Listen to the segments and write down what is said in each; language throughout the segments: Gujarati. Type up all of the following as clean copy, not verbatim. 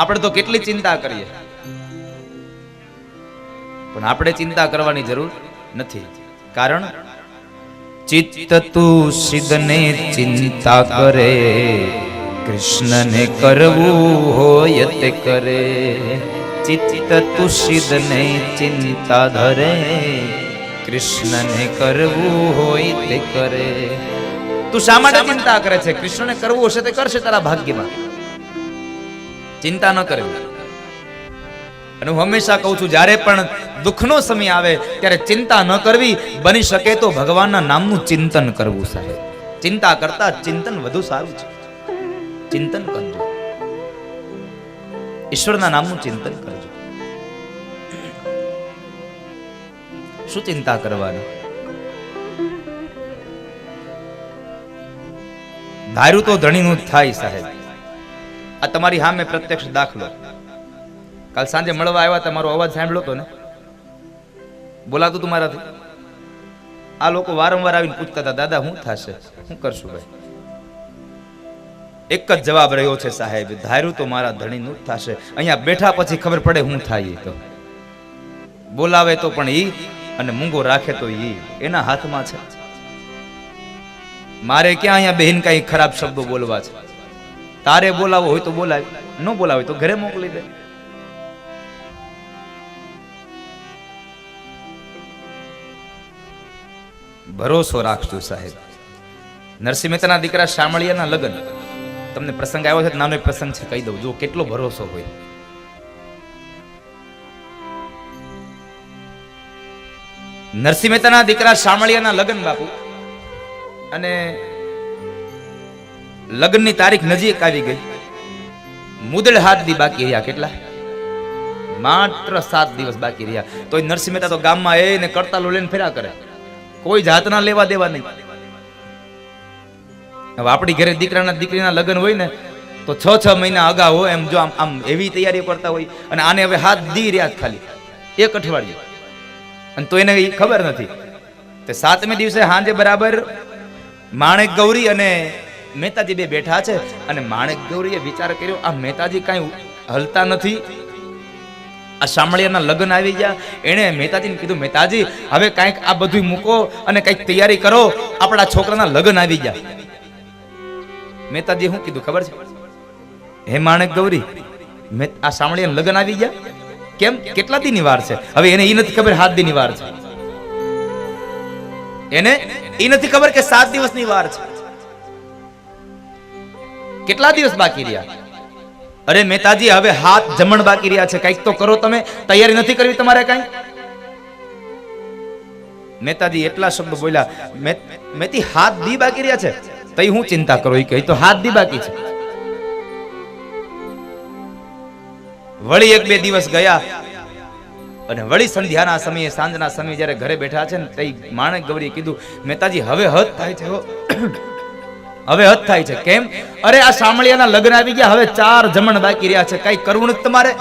આપણે તો કેટલી ચિંતા કરીએ, પણ આપણે ચિંતા કરવાની જરૂર નથી. કારણ ચિત્ત તું સિદ્ધને ચિંતા કરે, કૃષ્ણને કરવું હોય તે કરે. ચિત્ત તું સિદ્ધને ચિંતા ધરે, કૃષ્ણને કરવું હોય તે કરે. તું શા માટે ચિંતા કરે છે? કૃષ્ણને કરવું હશે તે કરશે તારા ભાગ્યમાં. ચિંતા ન કરવી. અને હું હંમેશા કહું છું, જ્યારે પણ દુઃખનો સમય આવે ત્યારે ચિંતા ન કરવી. બની શકે તો ભગવાનના નામનું ચિંતન કરવું સાહેબ. ચિંતા કરતા ચિંતન વધુ સારું છે. ચિંતન કરજો, ઈશ્વરના નામનું ચિંતન કરજો. શું ચિંતા કરવાની? ધાર્યું તો ધણીનું જ થાય સાહેબ. આ તમારી સામે પ્રત્યક્ષ દાખલો. કાલ સાંજે મળવા આવ્યા, તમારો અવાજ સાંભળ્યો તો ને? બોલાતું તું મારાથી? આ લોકો વારંવાર આવીને પૂછતા હતા, દાદા શું થશે, શું કરશું ભાઈ? એક જ જવાબ રહ્યો છે સાહેબ, ધાર્યું તો મારા ધણીનું જ થશે. અહીંયા બેઠા પછી ખબર પડે શું થાય. તો બોલાવે તો પણ ઈ, અને મૂંગો રાખે તો ઈ, એના હાથમાં છે. મારે ક્યાં અહીંયા બહેન કઈ ખરાબ શબ્દો બોલવા છે? તારે બોલાવો હોય તો બોલાય, ન બોલાવે તો ઘરે મોકલી દે. ભરોસો રાખજો સાહેબ. નરસિંહ મહેતાના દીકરા શામળિયાના લગ્ન, તમને પ્રસંગ આવ્યો છે, નાનો પ્રસંગ છે, કહી દઉં. જો કેટલો ભરોસો હોય. નરસિંહ મહેતાના દીકરા શામળિયાના લગ્ન બાપુ, અને લગ્નની તારીખ નજીક આવી ગઈ. મુદળ 7 દી બાકી રહ્યા. કેટલા? માત્ર 7 દિવસ બાકી રહ્યા. તો નરસિંહ મહેતા તો ગામમાં એને કરતાલો લઈને ફેરા કરે, કોઈ જાતના લેવા દેવા નહીં. હવે આપણી ઘરે દીકરાના દીકરીના લગ્ન હોય ને તો 6 મહિના અગાઉ હોય એમ, જો આમ એવી તૈયારી કરતા હોય. અને આને હવે 7 દી રહ્યા ખાલી, એક અઠવાડિયું, અને તો એને ખબર નથી. તે 7મે દિવસે સાંજે બરાબર માણેક ગૌરી અને મહેતાજી બે બેઠા છે. અને માણેક ગૌરીએ વિચાર કર્યો, આ મહેતાજી કાંઈ હલતા નથી, આ શામળિયાના લગ્ન આવી ગયા. એણે મહેતાજીને કીધું, મહેતાજી હવે કાંઈક આ બધું મૂકો અને કંઈક તૈયારી કરો, આપણા છોકરાના લગ્ન આવી ગયા. મહેતાજી શું કીધું ખબર છે? હે માણેક ગૌરી, આ શામળિયાના લગ્ન આવી ગયા, કેમ, કેટલા દીની વાર છે? હવે એને એ નથી ખબર 7 દીની વાર છે. એને એ નથી ખબર કે 7 દિવસની વાર છે. કેટલા દિવસ બાકી રહ્યા? અરે મહેતાજી હવે 7 જમણ બાકી રહ્યા છે, કઈક તો કરો તમે, તૈયારી નથી કરવી તમારે કઈ? મહેતાજી એટલા શબ્દ બોલ્યા, મેથી 7 દી બાકી રહ્યા છે, તઈ હું ચિંતા કરો? એ કહી તો 7 દી બાકી છે. વળી 1-2 દિવસ ગયા, અને વળી સંધ્યાના સમયે, સાંજના સમયે જ્યારે ઘરે બેઠા છે ને, તઈ માણેક ગૌરીએ કીધું, મહેતાજી હવે હદ થાય છે, હવે હદ થાય છે. કેમ? અરે આ શામળિયાના લગ્ન આવી ગયા, હવે 4 જમણ બાકી રહ્યા છે, કઈ કરવું નથી તમારે?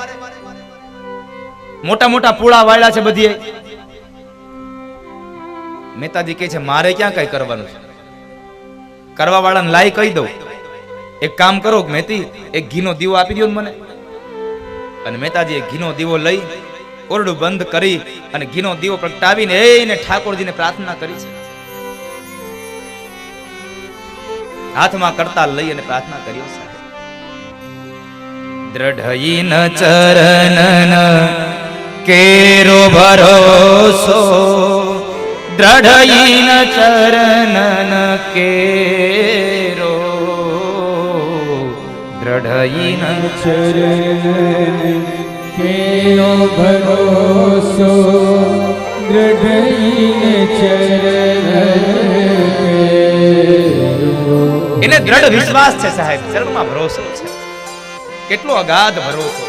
મોટા મોટા પૂળા વાળ્યા છે બધી. મહેતાજી કહે છે, મારે ક્યાં કઈ કરવાનું છે? કરવા વાળાને લાઈ કહી દઉં. એક કામ કરો મહેતી, એક ઘીનો દીવો આપી દો મને. અને મહેતાજી એક ઘીનો દીવો લઈ ઓરડું બંધ કરી અને ઘીનો દીવો પ્રગટાવીને એને ઠાકોરજીને પ્રાર્થના કરી છે. હાથમાં કરતાલ લઈ અને પ્રાર્થના કરી છે. દ્રઢઈન ચરણન કેરો ભરોસો, દ્રઢઈન ચરણન કેરો, દ્રઢઈન ચરણન કેરો ભરોસો, દ્રઢઈન ચરણન કેરો. એને દ્રઢ વિશ્વાસ છે સાહેબ, ચરણમાં ભરોસો છે. કેટલો અગાધ ભરોસો.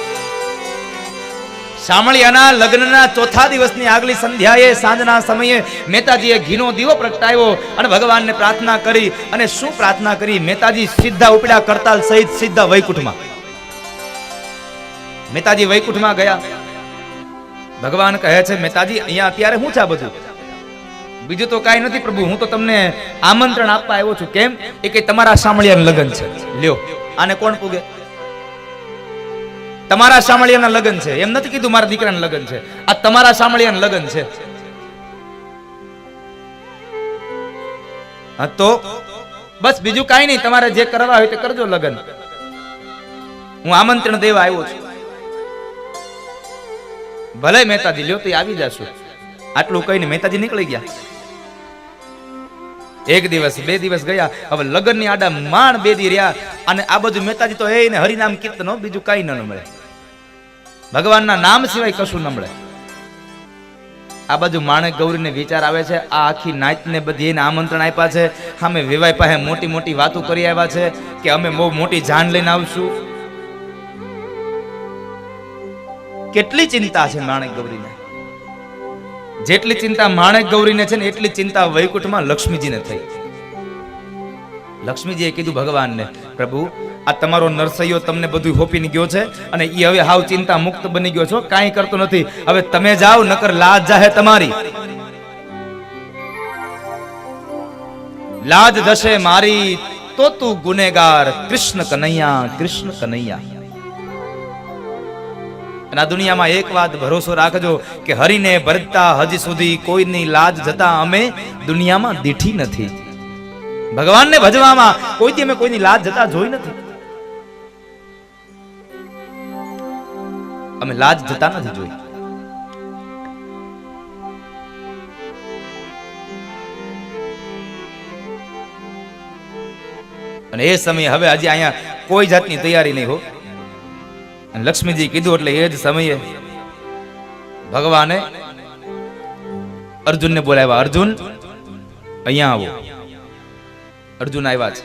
શામળિયાના લગ્નના 4થા દિવસની આગલી સંધ્યાએ, સાંજના સમયે મહેતાજીએ ઘીનો દીવો પ્રગટાવ્યો અને ભગવાનને પ્રાર્થના કરી. અને શું પ્રાર્થના કરી? મહેતાજી સીધા ઉપડ્યા કરતાલ સહિત, સીધા વૈકુંઠમાં. મહેતાજી વૈકુંઠમાં ગયા. ભગવાન કહે છે, મહેતાજી અહીંયા અત્યારે શું છે આ બધું? બીજું તો કાંઈ નથી પ્રભુ, હું તો તમને આમંત્રણ આપવા આવ્યો છું. કેમ? એ કે તમારા શામળિયાનું લગ્ન છે, લ્યો આને કોણ પૂગે? તમારા શામળિયાના લગ્ન છે, એમ નથી કીધું મારા દીકરાના લગ્ન છે, આ તમારા શામળિયાના લગ્ન છે. હા તો બસ બીજું કાંઈ નહીં, તમારે જે કરવા હોય તે કરજો લગ્ન. હું આમંત્રણ દેવા આવ્યો છું. ભલે મહેતાજી લ્યો તો આવી જશું. આટલું કહીને મહેતાજી નીકળી ગયા. એક દિવસ બે દિવસ ગયા, હવે લગ્નની આડા માણ બે દી રહ્યા, અને આ બધું મહેતાજી તો એને હરિનામ કીર્તન, બીજું કઈ ન મળે, ભગવાનના નામ સિવાય કશું ન મળે. આ બાજુ માણેક ગૌરીને વિચાર આવે છે, આ આખી નાચને બધી એને આમંત્રણ આપ્યા છે, અમે વેવાઈ પાસે મોટી મોટી વાતો કરી આવ્યા છે કે અમે બહુ મોટી જાન લઈને આવશું. કેટલી ચિંતા છે માણેક ગૌરીને. જેટલી ચિંતા માણેક ગૌરીને છે ને એટલી ચિંતા વૈકુંઠમાં લક્ષ્મીજીને થઈ. લક્ષ્મીજીએ કીધું ભગવાનને, પ્રભુ આ તમારો નરસૈયો તમને બધું હોપીને ગયો છે અને એ હવે હાવ ચિંતા મુક્ત બની ગયો છો, કાંઈ કરતો નથી, હવે તમે જાઓ, નકર લાજ જાહે તમારી, લાજ જશે મારી, તો તું ગુનેગાર. કૃષ્ણ કનૈયા, કૃષ્ણ કનૈયા. અને આ દુનિયામાં એક વાત ભરોસો રાખજો કે હરિને ભરતા હજી સુધી કોઈની લાજ જતા અમે દુનિયામાં દીઠી નથી. ભગવાનને ભજવામાં કોઈથી અમે કોઈની લાજ જતા જોઈ નથી. અમે લાજ જતા નથી જોઈ. અને એ સમયે હવે હજી અહીંયા કોઈ જાતની તૈયારી નહીં હો. અને લક્ષ્મીજી કીધું એટલે એ જ સમયે ભગવાને અર્જુનને બોલાવ્યા. અર્જુન અહીંયા આવો. અર્જુન આવ્યા છે.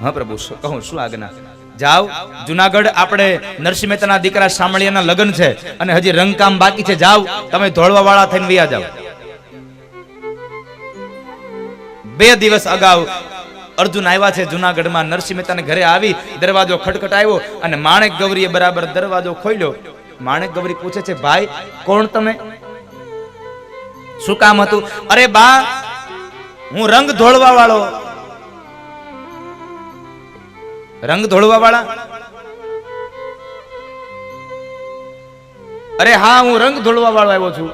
હા પ્રભુ, કહું શું આજ્ઞા? જાઓ જુનાગઢ, આપણે નરસિંહ મહેતાના દીકરા શામળિયાના લગ્ન છે અને હજી રંગકામ બાકી છે. જાઓ તમે ધોળવા વાળા થઈને વયા જાઓ. 2 દિવસ અગાઉ અર્જુન આવ્યા છે જુનાગઢમાં. નરસિંહ મહેતાને ઘરે આવી દરવાજો ખટખટાવ્યો અને માણેક ગૌરીએ બરાબર દરવાજો ખોલ્યો. માણેક ગૌરી પૂછે છે, ભાઈ કોણ તમે? શું કામ હતું? અરે બા, હું રંગ ધોળવા વાળો. રંગ ધોળવા વાળા? અરે હા, હું રંગ ધોળવા વાળો આવ્યો છું.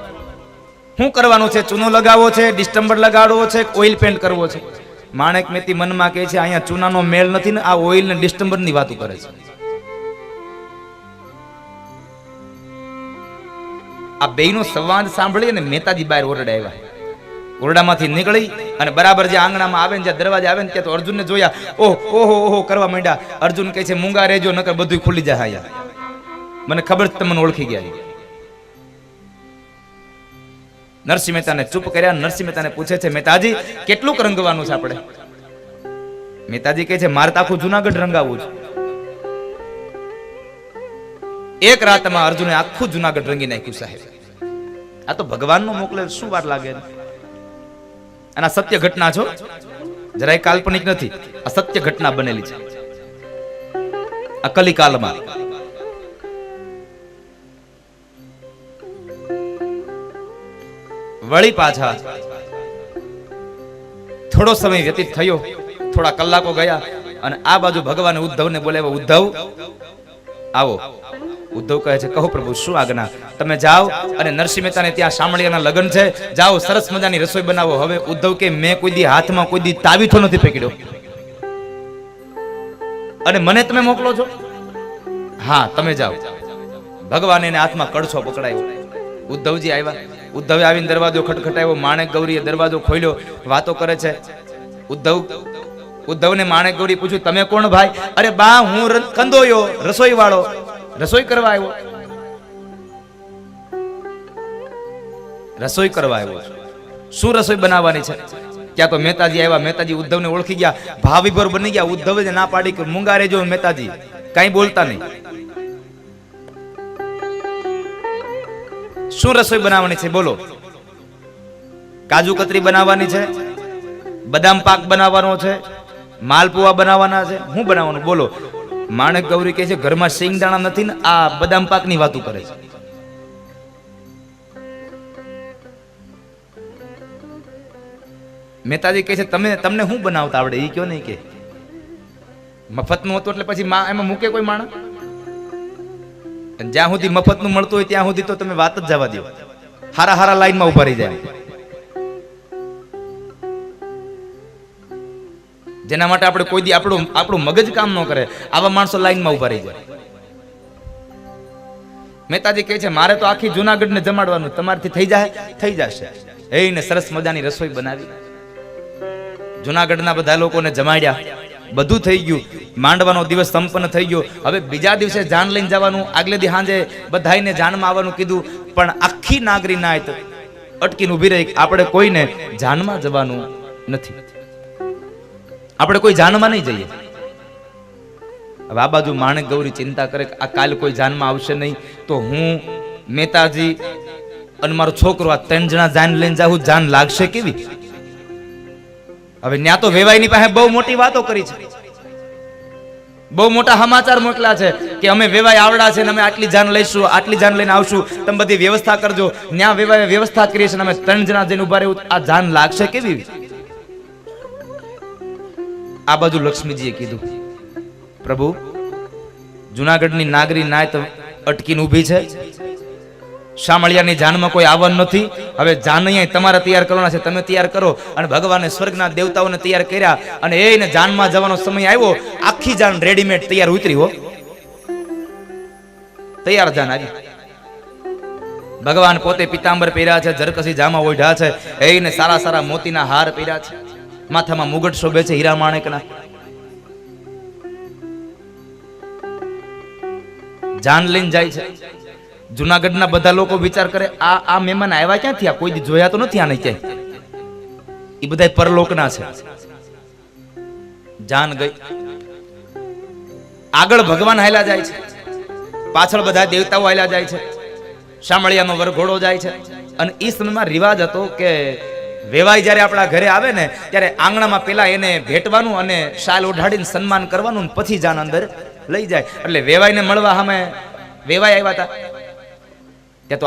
શું કરવાનું છે? ચૂનો લગાવવો છે, ડિસ્ટમ્બર લગાડવો છે, ઓઇલ પેન્ટ કરવો છે? માણેક મહેતી મનમાં કહે છે, અહીંયા ચૂનાનો મેળ નથી ને આ ઓઇલ ને ડિસ્ટમ્બર ની વાતો કરે છે. આ બેયનો સંવાદ સાંભળી અને મહેતાજી બહાર ઓરડા આવ્યા. ઓરડામાંથી નીકળી અને બરાબર જે આંગણામાં આવે ને, જ્યાં દરવાજે આવે ને, ત્યાં તો અર્જુનને જોયા. ઓહો ઓહો કરવા માંડ્યા. અર્જુન કહે છે, મૂંગા રહેજો નકર બધું ખુલી જાય. અહીંયા મને ખબર છે તમને ઓળખી ગયા. નરસિંહ મહેતાને ચૂપ કર્યા. નરસિંહ મહેતાને પૂછે છે, મહેતાજી કેટલું રંગવાનું છે આપણે? મહેતાજી કહે છે, મારે તો આખું જુનાગઢ રંગાવવું છે. એક રાતમાં અર્જુને આખું જુનાગઢ રંગી નાખ્યું. સાહેબ, આ તો ભગવાનનો મોકલે, શું વાર લાગે? અને આ સત્ય ઘટના છો, જરાય કાલ્પનિક નથી. આ સત્ય ઘટના બનેલી છે આ કલિકાલમાં. વળી પાછા થોડો સમય વ્યતીત થયો, થોડા કલાકો ગયા અને આ બાજુ ભગવાને ઉદ્ધવને બોલાવ્યા. ઉદ્ધવ આવો. ઉદ્ધવ કહે છે, કહો પ્રભુ શું આજ્ઞા? તમે જાઓ અને નરસિંહ મહેતાને ત્યાં શામળિયાના લગ્ન છે, જાઓ સરસ મજાની રસોઈ બનાવો. હવે ઉદ્ધવ કે મેં કોઈ દી હાથમાં કોઈ દી તાવીથો નથી પકડ્યો અને મને તમે મોકલો છો? હા તમે જાઓ. ભગવાને એને હાથમાં કડછો પકડાયો. ઉદ્ધવજી આવ્યા. ઉદ્ધવે આવીને દરવાજો ખટખટાવ્યો. માણેક ગૌરીએ દરવાજો ખોલ્યો. વાતો કરે છે. ઉદ્ધવને માણેક ગૌરી પૂછ્યું, તમે કોણ ભાઈ? અરે બા, હું કંદોયો, રસોઈ વાળો, રસોઈ કરવા આવ્યો. રસોઈ કરવા આવ્યો. શું રસોઈ બનાવવાની છે? ત્યાં તો મહેતાજી આવ્યા. મહેતાજી ઉદ્ધવને ઓળખી ગયા, ભાવિભોર બની ગયા. ઉદ્ધવે ના પાડી કે મૂંગા રહેજો. મહેતાજી કઈ બોલતા નહીં. શું રસોઈ બનાવવાની છે બોલો? કાજુ કતરી બનાવવાની છે, બદામ પાક બનાવવાનો છે, માલપુઆ બનાવવાના છે, શું બનાવવાનું બોલો? માણેક ગૌરી કહે છે, ઘરમાં સિંગદાણા નથી ને આ બદામ પાક ની વાતો કરે છે. મહેતાજી કહે છે, તમને શું બનાવતા આવડે એ કયો નહીં. કે મફત નું હતું એટલે પછી એમાં મૂકે કોઈ માણસ? અને જ્યાં સુધી મફતનું મળતું હોય ત્યાં સુધી તો તમે વાત જ જવા દો, હારા હારા લાઈનમાં ઉભા રહી જાય. જેના માટે આપણે કોઈ દી આપણું મગજ કામ ન કરે, આવા માણસો લાઈનમાં ઉભા રહી જાય. મહેતાજી કહે છે મારે તો આખી જુનાગઢને જમાડવાનું, તમારથી થઈ જાય, થઈ જશે. એને સરસ મજાની રસોઈ બનાવી, જુનાગઢના બધા લોકોને જમાડ્યા, બધું થઈ ગયું. માંડવાનો દિવસ સંપન્ન થઈ ગયો. હવે બીજા દિવસે જાન લઈને જવાનું, આગલે દી સાંજે બધાઈને જાનમાં આવવાનું કીધું, પણ આખી નાગરી નાયત અટકીને ઊભી રહી, આપણે કોઈને જાનમાં જવાનું નથી, આપણે કોઈ જાનમાં નહીં જઈએ. હવે આ બાજુ માણેક ગૌરી ચિંતા કરે કે આ કાલ કોઈ જાનમાં આવશે નહીં તો હું, મહેતાજી અને મારો છોકરો આ 3 જણા જાન લઈને જાઉં, જાન લાગશે કેવી? હવે ન્યા તો વેવાઈની પાસે બહુ મોટી વાતો કરી છે, બહુ મોટા સમાચાર મોકલા છે કે અમે વેવાઈ આવડા છે ને અમે આટલી જાન લઈશું, આટલી જાન લઈને આવશું, તમે બધી વ્યવસ્થા કરજો. ન્યા વેવાઈ વ્યવસ્થા કરી છે ને અમે 3 જણા જઈને ઉભા રહેવું, આ જાન લાગશે કેવી? આ બાજુ લક્ષ્મીજીએ કીધું પ્રભુ, જુનાગઢની નાગરી નાયત અટકીને ઊભી છે, શામળિયાની જાનમાં કોઈ આવવાનું નથી. હવે જાન અહીંયા તમારે તૈયાર કરવાના છે, તમે તૈયાર કરો. અને ભગવાને સ્વર્ગના દેવતાઓને તૈયાર કર્યા અને એને જાનમાં જવાનો સમય આવ્યો, આખી જાન રેડીમેડ તૈયાર ઉતરી હો, તૈયાર જાન આવી. ભગવાન પોતે પિતાંબર પહેર્યા છે, જરકસી જામા ઓઢ્યા છે, એને સારા સારા મોતીના હાર પહેર્યા છે, માથામાં મુગટ શોભે છે હીરા માણેકના. જાન લઈને જાય છે. જુનાગઢના બધા લોકો વિચાર કરે આ મહેમાન આવ્યા ક્યાંથી, આ કોઈ દી જોયા તો નથી આને ક્યાંય, એ બધા પરલોકના છે. જાન ગઈ, આગળ ભગવાન હાલ્યા જાય છે, પાછળ બધા દેવતાઓ હાલ્યા જાય છે, શામળિયાનો વરઘોડો જાય છે. અને એ સમયમાં રિવાજ હતો કે વેવાઈ જ્યારે આપણા ઘરે આવે ને ત્યારે આંગણામાં પેલા એને ભેટવાનું અને શાલ ઓઢાડીને સન્માન કરવાનું, પછી જાન અંદર લઈ જાય. એટલે વેવાઈને મળવા સામે વેવાઈ આવ્યા હતા ત્યાં તો